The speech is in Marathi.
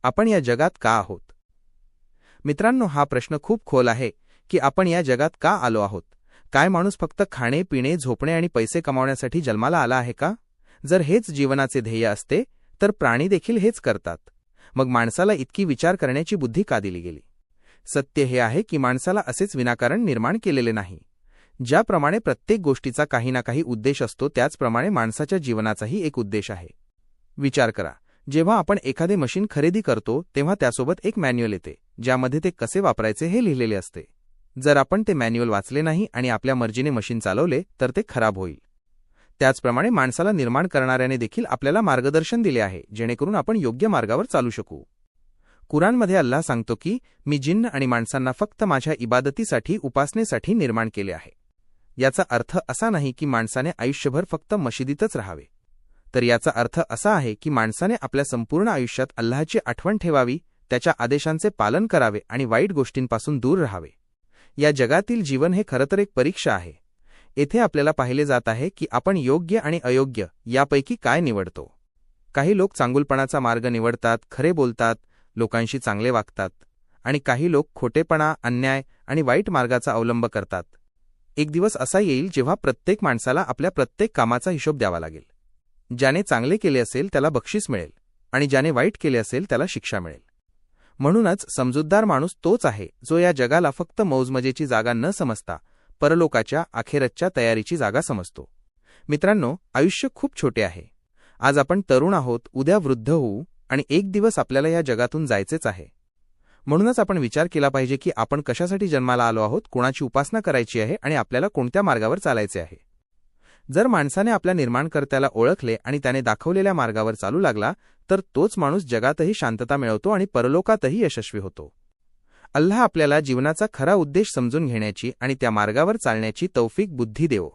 आपण या जगात का आहोत? मित्रांनो, हा प्रश्न खूप खोल आहे की आपण या जगात का आलो आहोत. काय माणूस फक्त खाणे, पिणे, झोपणे आणि पैसे कमावण्यासाठी जन्माला आला आहे का? जर हेच जीवनाचे ध्येय असते तर प्राणी देखील हेच करतात. मग माणसाला इतकी विचार करण्याची बुद्धी का दिली गेली? सत्य हे आहे की माणसाला असेच विनाकारण निर्माण केलेले नाही. ज्याप्रमाणे प्रत्येक गोष्टीचा काही ना काही उद्देश असतो, त्याचप्रमाणे माणसाच्या जीवनाचाही एक उद्देश आहे. विचार करा, जेव्हा आपण एखादे मशीन खरेदी करतो तेव्हा त्यासोबत एक मॅन्युअल येते, ज्यामध्ये ते कसे वापरायचे हे लिहिलेले असते. जर आपण ते मॅन्युअल वाचले नाही आणि आपल्या मर्जीने मशीन चालवले तर ते खराब होईल. त्याचप्रमाणे माणसाला निर्माण करणाऱ्याने देखील आपल्याला मार्गदर्शन दिले आहे, जेणेकरून आपण योग्य मार्गावर चालू शकू. कुराणमध्ये अल्लाह सांगतो की मी जिन्न आणि माणसांना फक्त माझ्या इबादतीसाठी, उपासनेसाठी निर्माण केले आहे. याचा अर्थ असा नाही की माणसाने आयुष्यभर फक्त मशिदीतच राहावे, तर याचा अर्थ असा आहे की माणसाने आपल्या संपूर्ण आयुष्यात अल्लाहची आठवण ठेवावी, त्याच्या आदेशांचे पालन करावे आणि वाईट गोष्टींपासून दूर राहावे. या जगातील जीवन हे खरं तर एक परीक्षा आहे. येथे आपल्याला पाहिले जात आहे की आपण योग्य आणि अयोग्य यापैकी काय निवडतो. काही लोक चांगुलपणाचा मार्ग निवडतात, खरे बोलतात, लोकांशी चांगले वागतात, आणि काही लोक खोटेपणा, अन्याय आणि वाईट मार्गाचा अवलंब करतात. एक दिवस असा येईल जेव्हा प्रत्येक माणसाला आपल्या प्रत्येक कामाचा हिशोब द्यावा लागेल. ज्याने चांगले केले असेल त्याला बक्षीस मिळेल आणि ज्याने वाईट केले असेल त्याला शिक्षा मिळेल. म्हणूनच समजूतदार माणूस तोच आहे जो या जगाला फक्त मौजमजेची जागा न समजता परलोकाच्या, आखेरतच्या तयारीची जागा समजतो. मित्रांनो, आयुष्य खूप छोटे आहे. आज आपण तरुण आहोत, उद्या वृद्ध होऊ आणि एक दिवस आपल्याला या जगातून जायचेच आहे. म्हणूनच आपण विचार केला पाहिजे की आपण कशासाठी जन्माला आलो आहोत, कोणाची उपासना करायची आहे आणि आपल्याला कोणत्या मार्गावर चालायचे आहे. जर माणसाने आपल्या निर्माणकर्त्याला ओळखले आणि त्याने दाखवलेल्या मार्गावर चालू लागला तर तोच माणूस जगातही शांतता मिळवतो आणि परलोकातही यशस्वी होतो. अल्लाह आपल्याला जीवनाचा खरा उद्देश समजून घेण्याची आणि त्या मार्गावर चालण्याची तौफीक बुद्धी देवो.